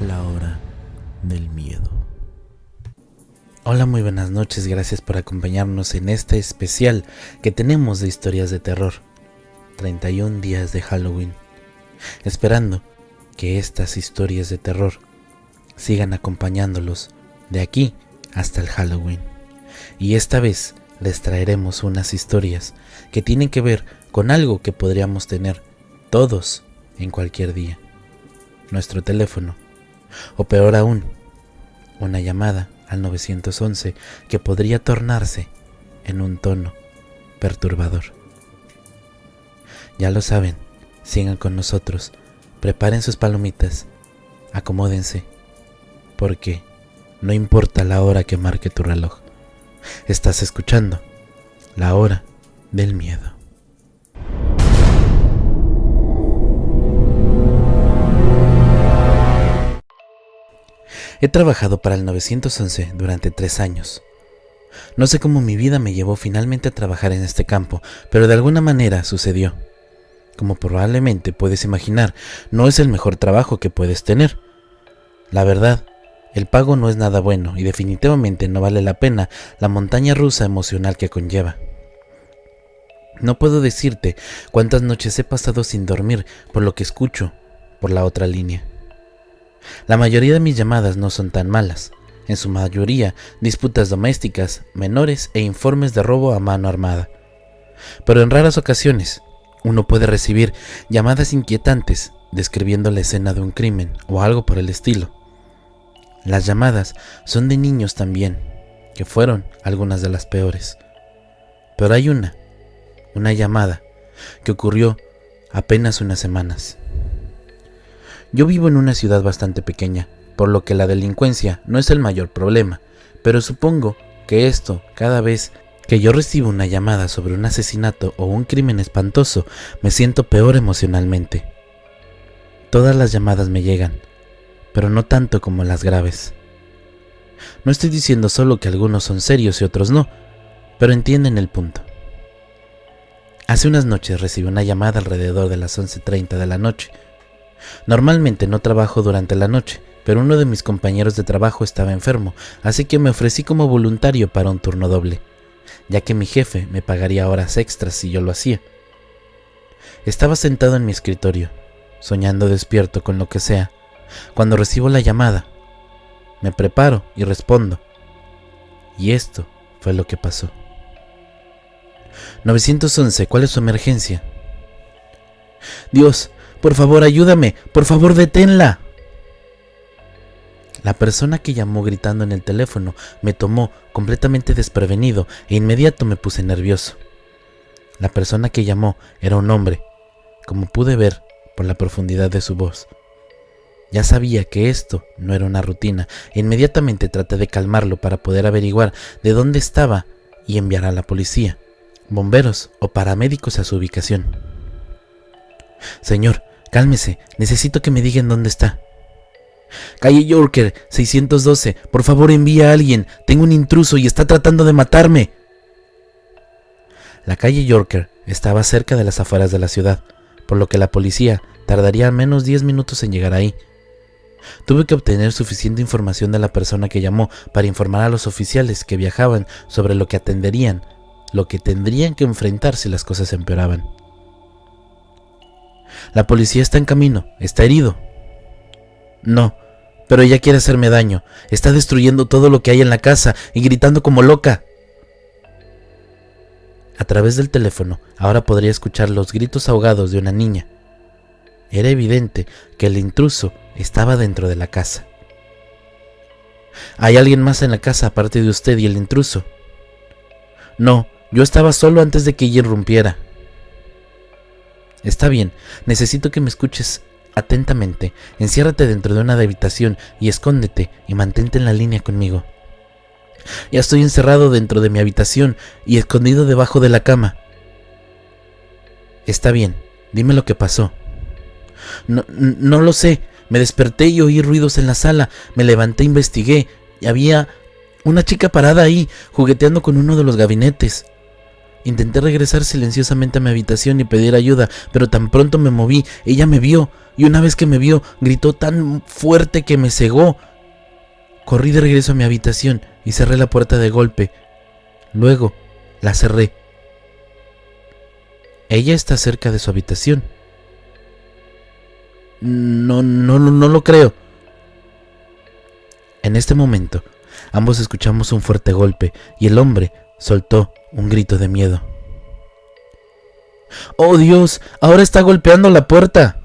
La hora del miedo. Hola, muy buenas noches, gracias por acompañarnos en este especial que tenemos de historias de terror. 31 días de Halloween. Esperando que estas historias de terror sigan acompañándolos de aquí hasta el Halloween. Y esta vez les traeremos unas historias que tienen que ver con algo que podríamos tener todos en cualquier día. Nuestro teléfono. O peor aún, una llamada al 911 que podría tornarse en un tono perturbador. Ya lo saben, sigan con nosotros, preparen sus palomitas, acomódense, porque no importa la hora que marque tu reloj, estás escuchando La Hora del Miedo. He trabajado para el 911 durante 3 años. No sé cómo mi vida me llevó finalmente a trabajar en este campo, pero de alguna manera sucedió. Como probablemente puedes imaginar, no es el mejor trabajo que puedes tener. La verdad, el pago no es nada bueno y definitivamente no vale la pena la montaña rusa emocional que conlleva. No puedo decirte cuántas noches he pasado sin dormir por lo que escucho por la otra línea. La mayoría de mis llamadas no son tan malas, en su mayoría disputas domésticas, menores e informes de robo a mano armada. Pero en raras ocasiones, uno puede recibir llamadas inquietantes describiendo la escena de un crimen o algo por el estilo. Las llamadas son de niños también, que fueron algunas de las peores. Pero hay una llamada que ocurrió apenas unas semanas. Yo vivo en una ciudad bastante pequeña, por lo que la delincuencia no es el mayor problema, pero supongo que esto, cada vez que yo recibo una llamada sobre un asesinato o un crimen espantoso, me siento peor emocionalmente. Todas las llamadas me llegan, pero no tanto como las graves. No estoy diciendo solo que algunos son serios y otros no, pero entienden el punto. Hace unas noches recibí una llamada alrededor de las 11:30 de la noche. Normalmente no trabajo durante la noche, pero uno de mis compañeros de trabajo estaba enfermo, así que me ofrecí como voluntario para un turno doble, ya que mi jefe me pagaría horas extras si yo lo hacía. Estaba sentado en mi escritorio, soñando despierto con lo que sea, cuando recibo la llamada. Me preparo y respondo. Y esto fue lo que pasó. 911, ¿cuál es su emergencia? Dios, por favor, ayúdame, por favor, deténla. La persona que llamó gritando en el teléfono me tomó completamente desprevenido e inmediato me puse nervioso. La persona que llamó era un hombre, como pude ver por la profundidad de su voz. Ya sabía que esto no era una rutina e inmediatamente traté de calmarlo para poder averiguar de dónde estaba y enviar a la policía, bomberos o paramédicos a su ubicación. Señor, cálmese, necesito que me digan dónde está. Calle Yorker, 612, por favor envía a alguien, tengo un intruso y está tratando de matarme. La calle Yorker estaba cerca de las afueras de la ciudad, por lo que la policía tardaría al menos 10 minutos en llegar ahí. Tuve que obtener suficiente información de la persona que llamó para informar a los oficiales que viajaban sobre lo que atenderían, lo que tendrían que enfrentar si las cosas empeoraban. La policía está en camino, está herido. No, pero ella quiere hacerme daño, está destruyendo todo lo que hay en la casa y gritando como loca. A través del teléfono, ahora podría escuchar los gritos ahogados de una niña. Era evidente que el intruso estaba dentro de la casa. ¿Hay alguien más en la casa aparte de usted y el intruso? No, yo estaba solo antes de que ella irrumpiera. Está bien, necesito que me escuches atentamente. Enciérrate dentro de una habitación y escóndete y mantente en la línea conmigo. Ya estoy encerrado dentro de mi habitación y escondido debajo de la cama. Está bien, dime lo que pasó. No lo sé. Me desperté y oí ruidos en la sala. Me levanté e investigué. Y había una chica parada ahí, jugueteando con uno de los gabinetes. Intenté regresar silenciosamente a mi habitación y pedir ayuda, pero tan pronto me moví, ella me vio, y una vez que me vio, gritó tan fuerte que me cegó. Corrí de regreso a mi habitación y cerré la puerta de golpe. Luego, la cerré. Ella está cerca de su habitación. No lo creo. En este momento, ambos escuchamos un fuerte golpe y el hombre soltó un grito de miedo. ¡Oh Dios! ¡Ahora está golpeando la puerta!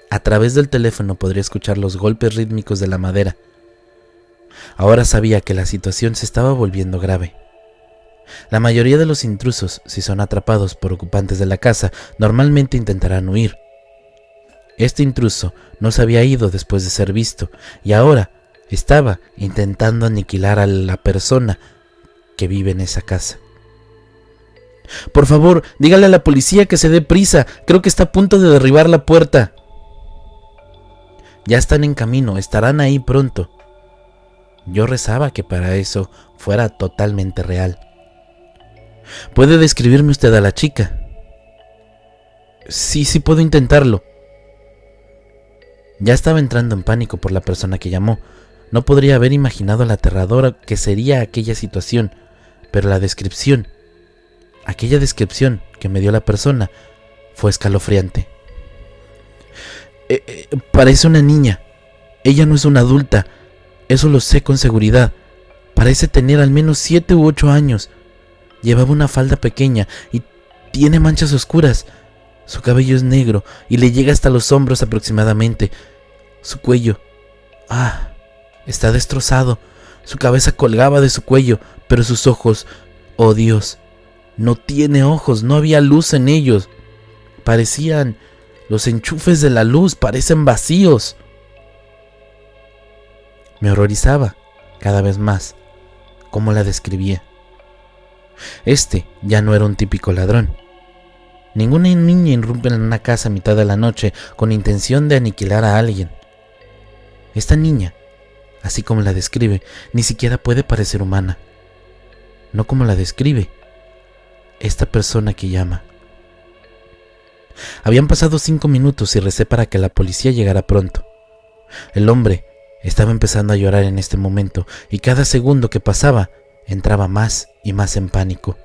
A través del teléfono podría escuchar los golpes rítmicos de la madera. Ahora sabía que la situación se estaba volviendo grave. La mayoría de los intrusos, si son atrapados por ocupantes de la casa, normalmente intentarán huir. Este intruso no se había ido después de ser visto y ahora estaba intentando aniquilar a la persona que vive en esa casa. Por favor, dígale a la policía que se dé prisa. Creo que está a punto de derribar la puerta. Ya están en camino, estarán ahí pronto. Yo rezaba que para eso fuera totalmente real. ¿Puede describirme usted a la chica? Sí, puedo intentarlo. Ya estaba entrando en pánico por la persona que llamó. No podría haber imaginado la aterradora que sería aquella situación, pero aquella descripción que me dio la persona, fue escalofriante. Parece una niña. Ella no es una adulta. Eso lo sé con seguridad. Parece tener al menos 7 u 8 años. Llevaba una falda pequeña y tiene manchas oscuras. Su cabello es negro y le llega hasta los hombros aproximadamente. Su cuello, está destrozado. Su cabeza colgaba de su cuello, pero sus ojos, oh Dios, no tiene ojos, no había luz en ellos. Parecían los enchufes de la luz, parecen vacíos. Me horrorizaba cada vez más cómo la describía. Este ya no era un típico ladrón. Ninguna niña irrumpe en una casa a mitad de la noche con intención de aniquilar a alguien. Esta niña, así como la describe, ni siquiera puede parecer humana. No como la describe esta persona que llama. Habían pasado 5 minutos y recé para que la policía llegara pronto. El hombre estaba empezando a llorar en este momento y cada segundo que pasaba entraba más y más en pánico.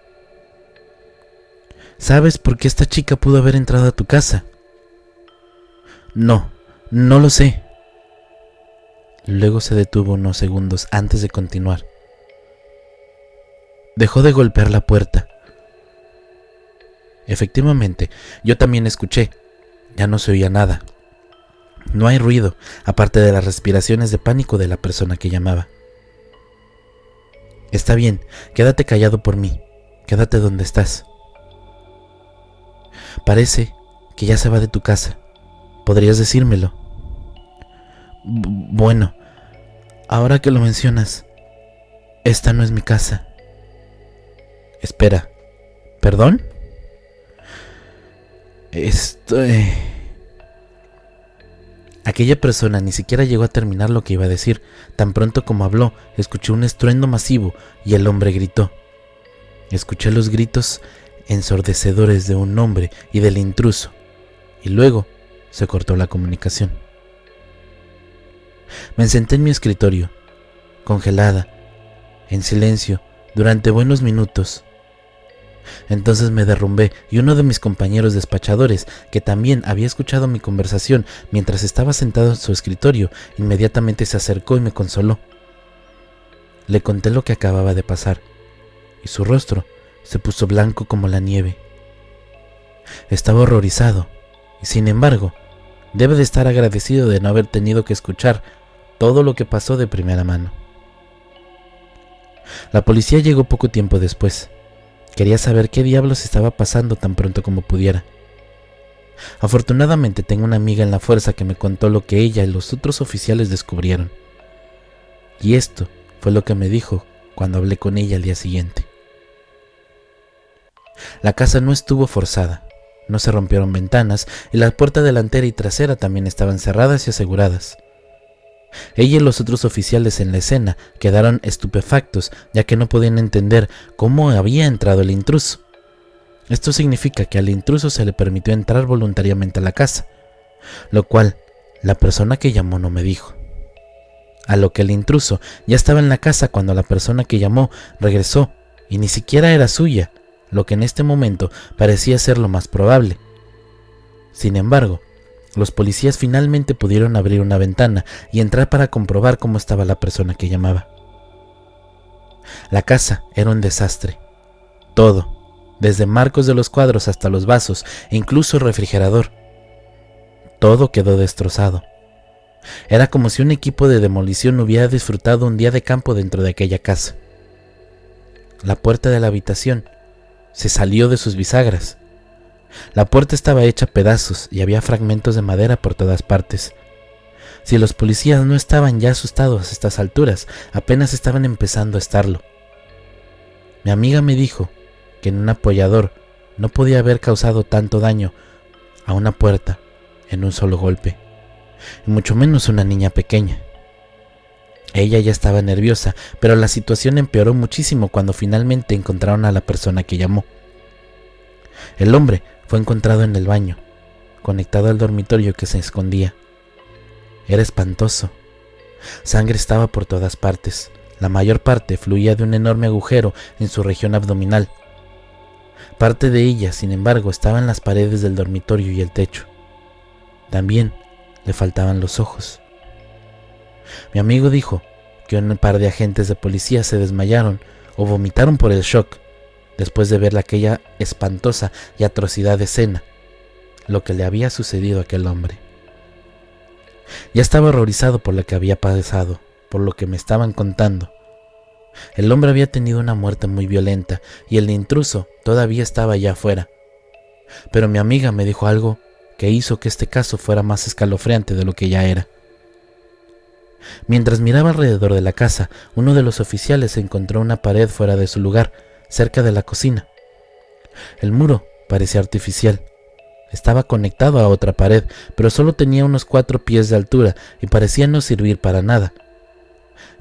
¿Sabes por qué esta chica pudo haber entrado a tu casa? No lo sé. Luego se detuvo unos segundos antes de continuar. Dejó de golpear la puerta. Efectivamente, yo también escuché. Ya no se oía nada. No hay ruido, aparte de las respiraciones de pánico de la persona que llamaba. Está bien, quédate callado por mí. Quédate donde estás. Parece que ya se va de tu casa. ¿Podrías decírmelo? Bueno, ahora que lo mencionas, esta no es mi casa. Espera, ¿perdón? Aquella persona ni siquiera llegó a terminar lo que iba a decir. Tan pronto como habló, escuché un estruendo masivo y el hombre gritó. Escuché los gritos ensordecedores de un hombre y del intruso, y luego se cortó la comunicación. Me senté en mi escritorio, congelada, en silencio, durante buenos minutos. Entonces me derrumbé y uno de mis compañeros despachadores, que también había escuchado mi conversación mientras estaba sentado en su escritorio, inmediatamente se acercó y me consoló. Le conté lo que acababa de pasar, y su rostro se puso blanco como la nieve. Estaba horrorizado, y sin embargo, debe de estar agradecido de no haber tenido que escuchar todo lo que pasó de primera mano. La policía llegó poco tiempo después. Quería saber qué diablos estaba pasando tan pronto como pudiera. Afortunadamente tengo una amiga en la fuerza que me contó lo que ella y los otros oficiales descubrieron. Y esto fue lo que me dijo cuando hablé con ella al día siguiente. La casa no estuvo forzada, no se rompieron ventanas y la puerta delantera y trasera también estaban cerradas y aseguradas. Ella y los otros oficiales en la escena quedaron estupefactos, ya que no podían entender cómo había entrado el intruso. Esto significa que al intruso se le permitió entrar voluntariamente a la casa, lo cual la persona que llamó no me dijo. A lo que el intruso ya estaba en la casa cuando la persona que llamó regresó y ni siquiera era suya, lo que en este momento parecía ser lo más probable. Sin embargo, los policías finalmente pudieron abrir una ventana y entrar para comprobar cómo estaba la persona que llamaba. La casa era un desastre. Todo, desde marcos de los cuadros hasta los vasos e incluso el refrigerador. Todo quedó destrozado. Era como si un equipo de demolición hubiera disfrutado un día de campo dentro de aquella casa. La puerta de la habitación se salió de sus bisagras. La puerta estaba hecha a pedazos y había fragmentos de madera por todas partes. Si los policías no estaban ya asustados a estas alturas, apenas estaban empezando a estarlo. Mi amiga me dijo que en un apoyador no podía haber causado tanto daño a una puerta en un solo golpe, y mucho menos una niña pequeña. Ella ya estaba nerviosa, pero la situación empeoró muchísimo cuando finalmente encontraron a la persona que llamó. El hombre fue encontrado en el baño, conectado al dormitorio que se escondía. Era espantoso. Sangre estaba por todas partes. La mayor parte fluía de un enorme agujero en su región abdominal. Parte de ella, sin embargo, estaba en las paredes del dormitorio y el techo. También le faltaban los ojos. Mi amigo dijo que un par de agentes de policía se desmayaron o vomitaron por el shock después de ver aquella espantosa y atrocidad escena, lo que le había sucedido a aquel hombre. Ya estaba horrorizado por lo que había pasado, por lo que me estaban contando. El hombre había tenido una muerte muy violenta y el intruso todavía estaba allá afuera. Pero mi amiga me dijo algo que hizo que este caso fuera más escalofriante de lo que ya era. Mientras miraba alrededor de la casa, uno de los oficiales encontró una pared fuera de su lugar, cerca de la cocina. El muro parecía artificial. Estaba conectado a otra pared, pero solo tenía unos 4 pies de altura y parecía no servir para nada.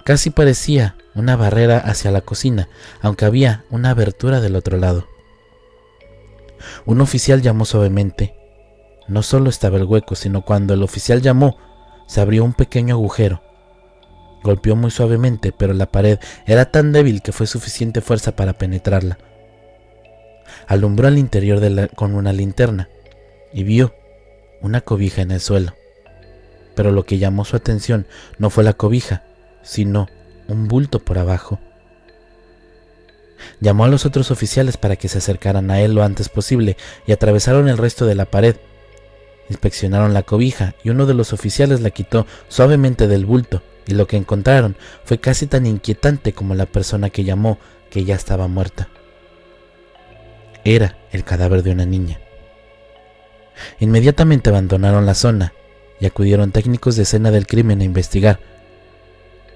Casi parecía una barrera hacia la cocina, aunque había una abertura del otro lado. Un oficial llamó suavemente. No solo estaba el hueco, sino cuando el oficial llamó, se abrió un pequeño agujero. Golpeó muy suavemente, pero la pared era tan débil que fue suficiente fuerza para penetrarla. Alumbró al interior con una linterna y vio una cobija en el suelo. Pero lo que llamó su atención no fue la cobija, sino un bulto por abajo. Llamó a los otros oficiales para que se acercaran a él lo antes posible y atravesaron el resto de la pared. Inspeccionaron la cobija y uno de los oficiales la quitó suavemente del bulto, y lo que encontraron fue casi tan inquietante como la persona que llamó, que ya estaba muerta. Era el cadáver de una niña. Inmediatamente abandonaron la zona y acudieron técnicos de escena del crimen a investigar.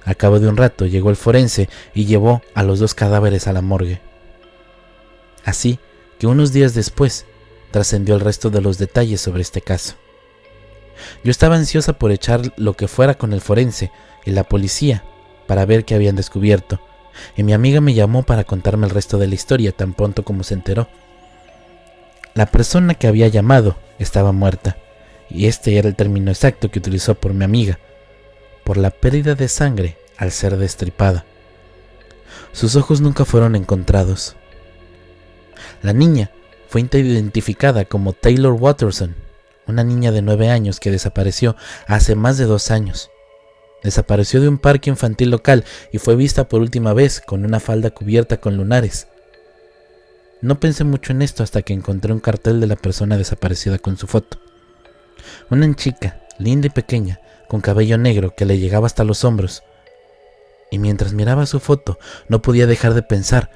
Al cabo de un rato llegó el forense y llevó a los 2 cadáveres a la morgue. Así que unos días después trascendió el resto de los detalles sobre este caso. Yo estaba ansiosa por echar lo que fuera con el forense y la policía para ver qué habían descubierto, y mi amiga me llamó para contarme el resto de la historia tan pronto como se enteró. La persona que había llamado estaba muerta, y este era el término exacto que utilizó por mi amiga, por la pérdida de sangre al ser destripada. Sus ojos nunca fueron encontrados. La niña fue identificada como Taylor Watterson, una niña de 9 años que desapareció hace más de 2 años. Desapareció de un parque infantil local y fue vista por última vez con una falda cubierta con lunares. No pensé mucho en esto hasta que encontré un cartel de la persona desaparecida con su foto. Una chica, linda y pequeña, con cabello negro que le llegaba hasta los hombros. Y mientras miraba su foto, no podía dejar de pensar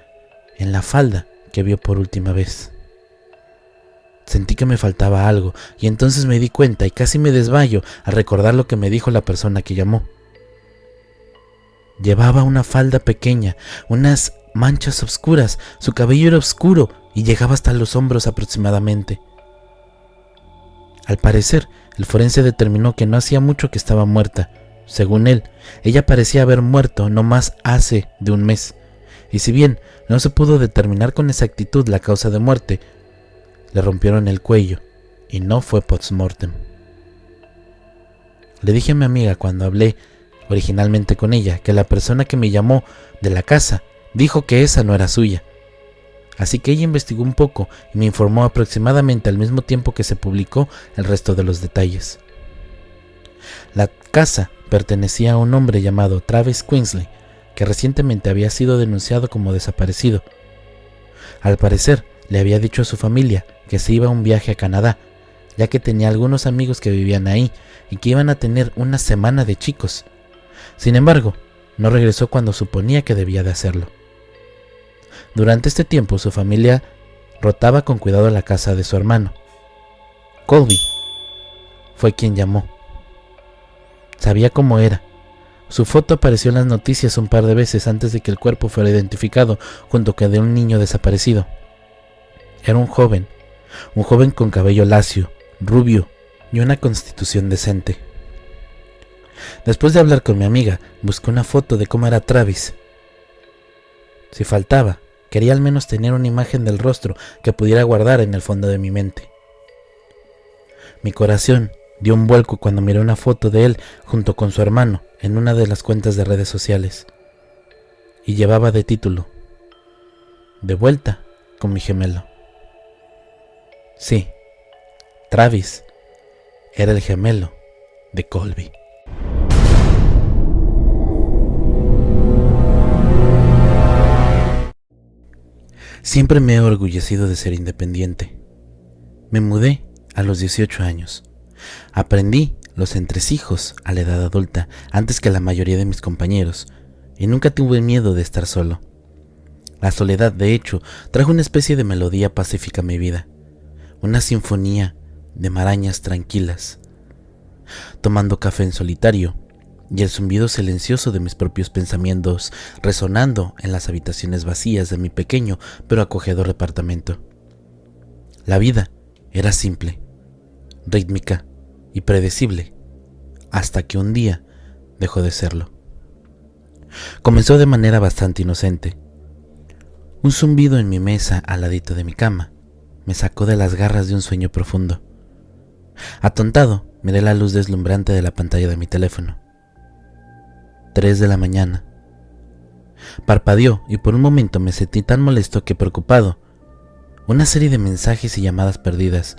en la falda que vio por última vez. Sentí que me faltaba algo y entonces me di cuenta y casi me desmayo al recordar lo que me dijo la persona que llamó. Llevaba una falda pequeña, unas manchas oscuras, su cabello era oscuro y llegaba hasta los hombros aproximadamente. Al parecer, el forense determinó que no hacía mucho que estaba muerta. Según él, ella parecía haber muerto no más hace de un mes, y si bien no se pudo determinar con exactitud la causa de muerte, le rompieron el cuello y no fue post-mortem. Le dije a mi amiga cuando hablé originalmente con ella que la persona que me llamó de la casa dijo que esa no era suya. Así que ella investigó un poco y me informó aproximadamente al mismo tiempo que se publicó el resto de los detalles. La casa pertenecía a un hombre llamado Travis Quinsley, que recientemente había sido denunciado como desaparecido. Al parecer, le había dicho a su familia que se iba a un viaje a Canadá, ya que tenía algunos amigos que vivían ahí y que iban a tener una semana de chicos. Sin embargo, no regresó cuando suponía que debía de hacerlo. Durante este tiempo, su familia rotaba con cuidado la casa de su hermano. Colby fue quien llamó. Sabía cómo era. Su foto apareció en las noticias un par de veces antes de que el cuerpo fuera identificado junto con el de un niño desaparecido. Era un joven con cabello lacio, rubio y una constitución decente. Después de hablar con mi amiga, busqué una foto de cómo era Travis. Si faltaba, quería al menos tener una imagen del rostro que pudiera guardar en el fondo de mi mente. Mi corazón dio un vuelco cuando miré una foto de él junto con su hermano en una de las cuentas de redes sociales. Y llevaba de título: "De vuelta con mi gemelo". Sí, Travis era el gemelo de Colby. Siempre me he orgullecido de ser independiente. Me mudé a los 18 años. Aprendí los entresijos a la edad adulta antes que la mayoría de mis compañeros y nunca tuve miedo de estar solo. La soledad, de hecho, trajo una especie de melodía pacífica a mi vida, una sinfonía de marañas tranquilas, tomando café en solitario y el zumbido silencioso de mis propios pensamientos resonando en las habitaciones vacías de mi pequeño pero acogedor departamento. La vida era simple, rítmica y predecible, hasta que un día dejó de serlo. Comenzó de manera bastante inocente. Un zumbido en mi mesa al ladito de mi cama me sacó de las garras de un sueño profundo. Atontado, miré la luz deslumbrante de la pantalla de mi teléfono. 3 de la mañana. Parpadeó y por un momento me sentí tan molesto que preocupado. Una serie de mensajes y llamadas perdidas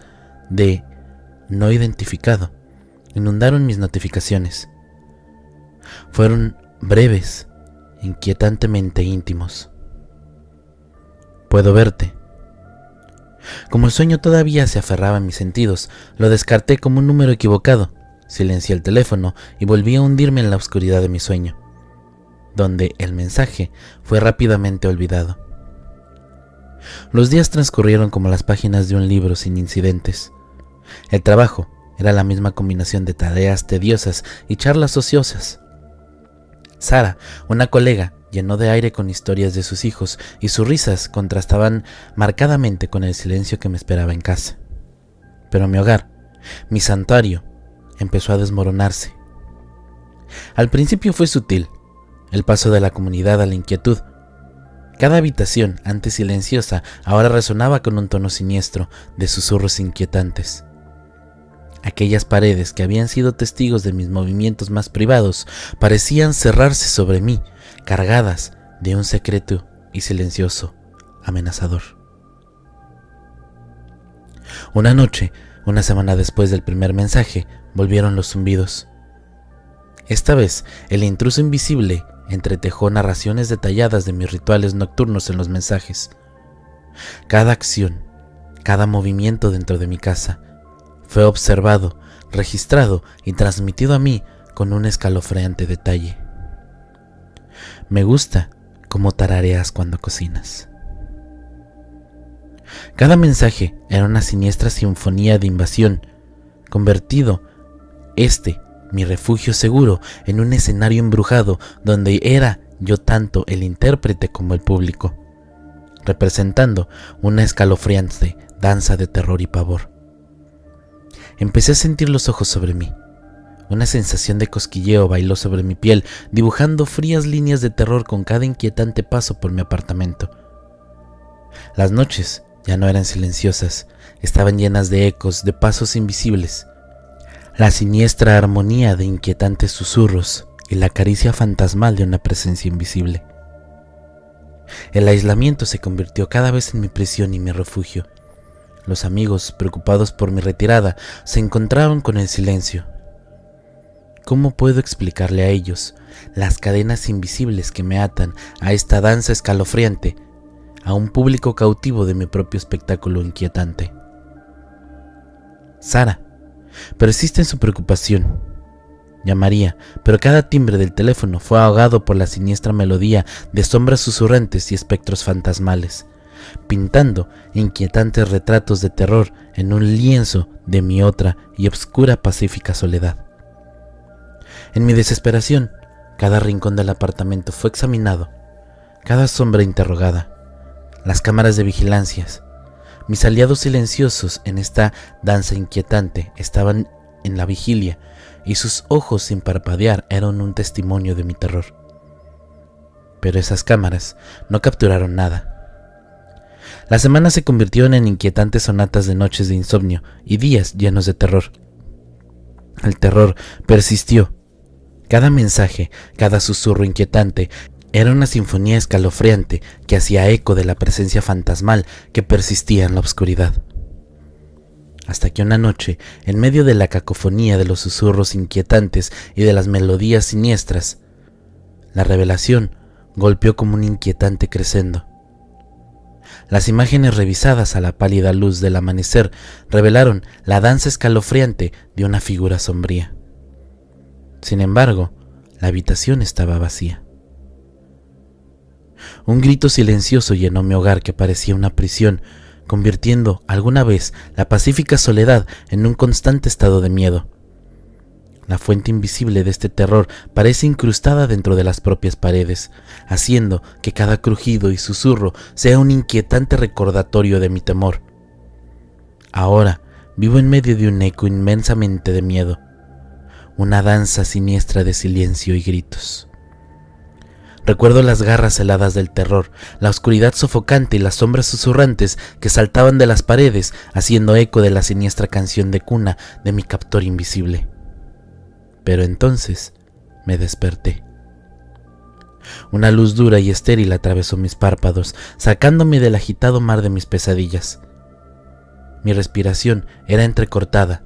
de no identificado inundaron mis notificaciones. Fueron breves, inquietantemente íntimos. Puedo verte. Como el sueño todavía se aferraba a mis sentidos, lo descarté como un número equivocado. Silencié el teléfono y volví a hundirme en la oscuridad de mi sueño, donde el mensaje fue rápidamente olvidado. Los días transcurrieron como las páginas de un libro sin incidentes. El trabajo era la misma combinación de tareas tediosas y charlas ociosas. Sara, una colega, llenó de aire con historias de sus hijos y sus risas contrastaban marcadamente con el silencio que me esperaba en casa. Pero mi hogar, mi santuario, empezó a desmoronarse. Al principio fue sutil, el paso de la comunidad a la inquietud. Cada habitación, antes silenciosa, ahora resonaba con un tono siniestro de susurros inquietantes. Aquellas paredes que habían sido testigos de mis movimientos más privados parecían cerrarse sobre mí, cargadas de un secreto y silencioso amenazador. Una noche, una semana después del primer mensaje, volvieron los zumbidos. Esta vez, el intruso invisible entretejó narraciones detalladas de mis rituales nocturnos en los mensajes. Cada acción, cada movimiento dentro de mi casa fue observado, registrado y transmitido a mí con un escalofriante detalle. Me gusta cómo tarareas cuando cocinas. Cada mensaje era una siniestra sinfonía de invasión, convertido mi refugio seguro en un escenario embrujado donde era yo tanto el intérprete como el público, representando una escalofriante danza de terror y pavor. Empecé a sentir los ojos sobre mí. Una sensación de cosquilleo bailó sobre mi piel, dibujando frías líneas de terror con cada inquietante paso por mi apartamento. Las noches ya no eran silenciosas, estaban llenas de ecos, de pasos invisibles, la siniestra armonía de inquietantes susurros y la caricia fantasmal de una presencia invisible. El aislamiento se convirtió cada vez en mi prisión y mi refugio. Los amigos, preocupados por mi retirada, se encontraban con el silencio. ¿Cómo puedo explicarle a ellos las cadenas invisibles que me atan a esta danza escalofriante, a un público cautivo de mi propio espectáculo inquietante? Sara persiste en su preocupación. Llamaría, pero cada timbre del teléfono fue ahogado por la siniestra melodía de sombras susurrantes y espectros fantasmales, pintando inquietantes retratos de terror en un lienzo de mi otra y obscura pacífica soledad. En mi desesperación, cada rincón del apartamento fue examinado, cada sombra interrogada, las cámaras de vigilancias. Mis aliados silenciosos en esta danza inquietante estaban en la vigilia y sus ojos sin parpadear eran un testimonio de mi terror. Pero esas cámaras no capturaron nada. Las semanas se convirtieron en inquietantes sonatas de noches de insomnio y días llenos de terror. El terror persistió. Cada mensaje, cada susurro inquietante era una sinfonía escalofriante que hacía eco de la presencia fantasmal que persistía en la oscuridad. Hasta que una noche, en medio de la cacofonía de los susurros inquietantes y de las melodías siniestras, la revelación golpeó como un inquietante crescendo. Las imágenes revisadas a la pálida luz del amanecer revelaron la danza escalofriante de una figura sombría. Sin embargo, la habitación estaba vacía. Un grito silencioso llenó mi hogar que parecía una prisión, convirtiendo alguna vez la pacífica soledad en un constante estado de miedo. La fuente invisible de este terror parece incrustada dentro de las propias paredes, haciendo que cada crujido y susurro sea un inquietante recordatorio de mi temor. Ahora vivo en medio de un eco inmensamente de miedo, una danza siniestra de silencio y gritos. Recuerdo las garras heladas del terror, la oscuridad sofocante y las sombras susurrantes que saltaban de las paredes, haciendo eco de la siniestra canción de cuna de mi captor invisible. Pero entonces me desperté. Una luz dura y estéril atravesó mis párpados, sacándome del agitado mar de mis pesadillas. Mi respiración era entrecortada.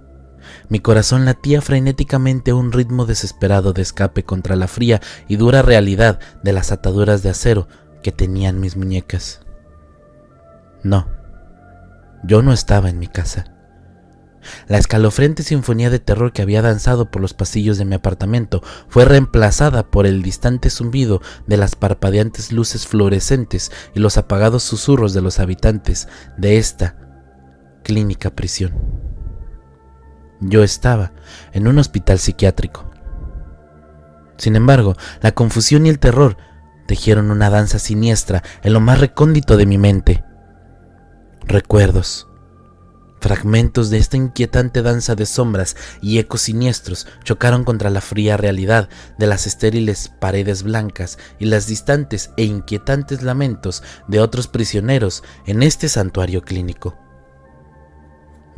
Mi corazón latía frenéticamente a un ritmo desesperado de escape contra la fría y dura realidad de las ataduras de acero que tenían mis muñecas. No, yo no estaba en mi casa. La escalofriante sinfonía de terror que había danzado por los pasillos de mi apartamento fue reemplazada por el distante zumbido de las parpadeantes luces fluorescentes y los apagados susurros de los habitantes de esta clínica prisión. Yo estaba en un hospital psiquiátrico. Sin embargo, la confusión y el terror tejieron una danza siniestra en lo más recóndito de mi mente. Recuerdos, fragmentos de esta inquietante danza de sombras y ecos siniestros chocaron contra la fría realidad de las estériles paredes blancas y las distantes e inquietantes lamentos de otros prisioneros en este santuario clínico.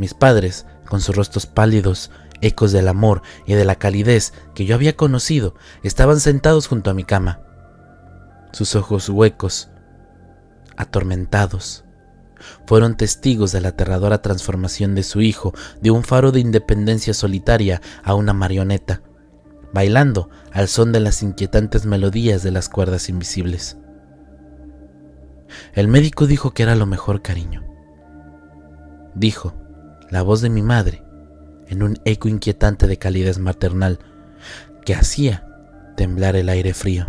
Mis padres, con sus rostros pálidos, ecos del amor y de la calidez que yo había conocido, estaban sentados junto a mi cama. Sus ojos huecos, atormentados, fueron testigos de la aterradora transformación de su hijo de un faro de independencia solitaria a una marioneta, bailando al son de las inquietantes melodías de las cuerdas invisibles. El médico dijo que era lo mejor, cariño. Dijo la voz de mi madre, en un eco inquietante de calidez maternal que hacía temblar el aire frío.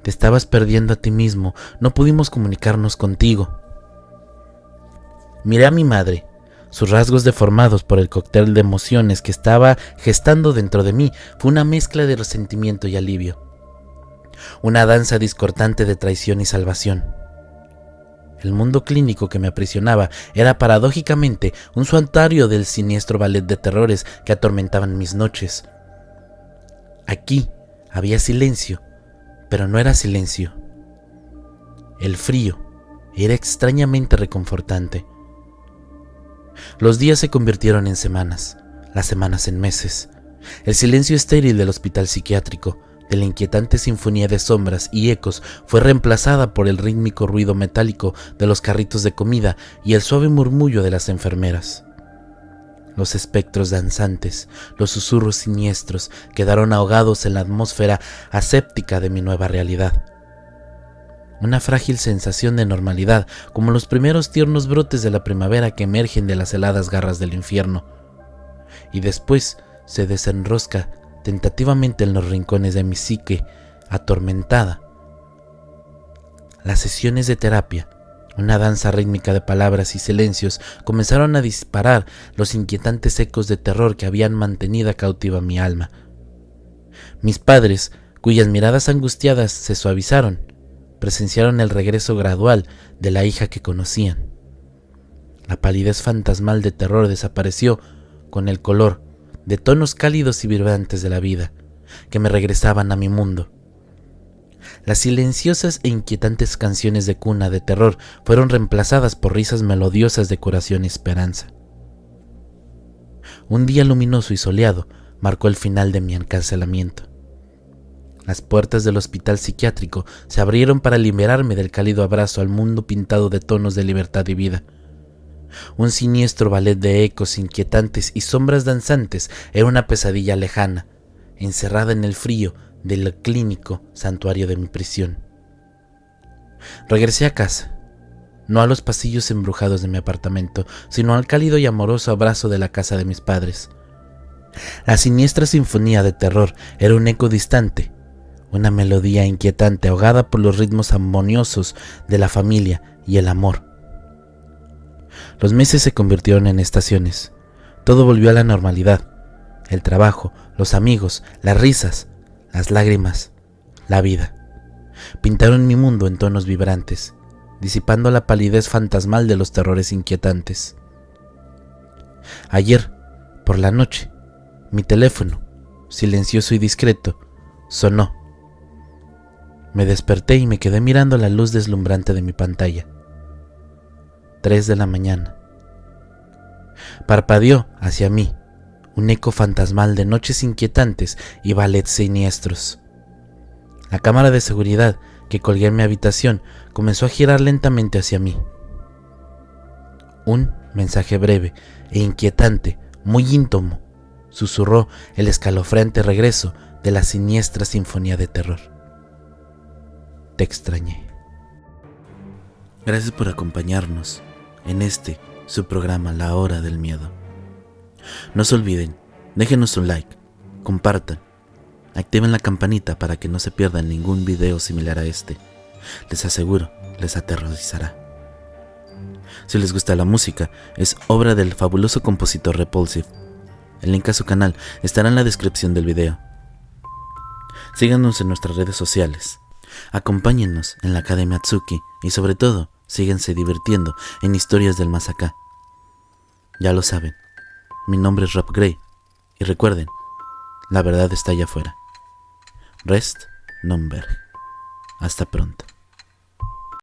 Te estabas perdiendo a ti mismo, no pudimos comunicarnos contigo. Miré a mi madre, Sus rasgos deformados por el cóctel de emociones que estaba gestando dentro de mí fue una mezcla de resentimiento y alivio. Una danza discordante de traición y salvación. El mundo clínico que me aprisionaba era paradójicamente un santuario del siniestro ballet de terrores que atormentaban mis noches. Aquí había silencio, pero no era silencio. El frío era extrañamente reconfortante. Los días se convirtieron en semanas, las semanas en meses. El silencio estéril del hospital psiquiátrico, de la inquietante sinfonía de sombras y ecos, fue reemplazada por el rítmico ruido metálico de los carritos de comida y el suave murmullo de las enfermeras. Los espectros danzantes, los susurros siniestros, quedaron ahogados en la atmósfera aséptica de mi nueva realidad. Una frágil sensación de normalidad, como los primeros tiernos brotes de la primavera que emergen de las heladas garras del infierno, y después se desenrosca tentativamente en los rincones de mi psique atormentada. Las sesiones de terapia, una danza rítmica de palabras y silencios, comenzaron a disparar los inquietantes ecos de terror que habían mantenido cautiva mi alma. Mis padres, cuyas miradas angustiadas se suavizaron, presenciaron el regreso gradual de la hija que conocían. La palidez fantasmal de terror desapareció con el color de tonos cálidos y vibrantes de la vida, que me regresaban a mi mundo. Las silenciosas e inquietantes canciones de cuna de terror fueron reemplazadas por risas melodiosas de curación y esperanza. Un día luminoso y soleado marcó el final de mi encarcelamiento. Las puertas del hospital psiquiátrico se abrieron para liberarme del cálido abrazo al mundo pintado de tonos de libertad y vida. Un siniestro ballet de ecos inquietantes y sombras danzantes era una pesadilla lejana, encerrada en el frío del clínico santuario de mi prisión. Regresé a casa, no a los pasillos embrujados de mi apartamento, sino al cálido y amoroso abrazo de la casa de mis padres. La siniestra sinfonía de terror era un eco distante, una melodía inquietante ahogada por los ritmos armoniosos de la familia y el amor. Los meses se convirtieron en estaciones. Todo volvió a la normalidad. El trabajo, los amigos, las risas, las lágrimas, la vida. Pintaron mi mundo en tonos vibrantes, disipando la palidez fantasmal de los terrores inquietantes. Ayer, por la noche, mi teléfono, silencioso y discreto, sonó. Me desperté y me quedé mirando la luz deslumbrante de mi pantalla. 3 de la mañana. Parpadeó hacia mí un eco fantasmal de noches inquietantes y ballets siniestros. La cámara de seguridad que colgué en mi habitación comenzó a girar lentamente hacia mí. Un mensaje breve e inquietante, muy íntimo, susurró el escalofriante regreso de la siniestra sinfonía de terror. Te extrañé. Gracias por acompañarnos en su programa La Hora del Miedo. No se olviden, déjenos un like, compartan, activen la campanita para que no se pierdan ningún video similar a este. Les aseguro, les aterrorizará. Si les gusta la música, es obra del fabuloso compositor Repulsive. El link a su canal estará en la descripción del video. Síganos en nuestras redes sociales. Acompáñennos en la Academia Atsuki y sobre todo, síganse divirtiendo en historias del más acá. Ya lo saben, mi nombre es Rob Gray y recuerden, la verdad está allá afuera. Rest non ver. Hasta pronto.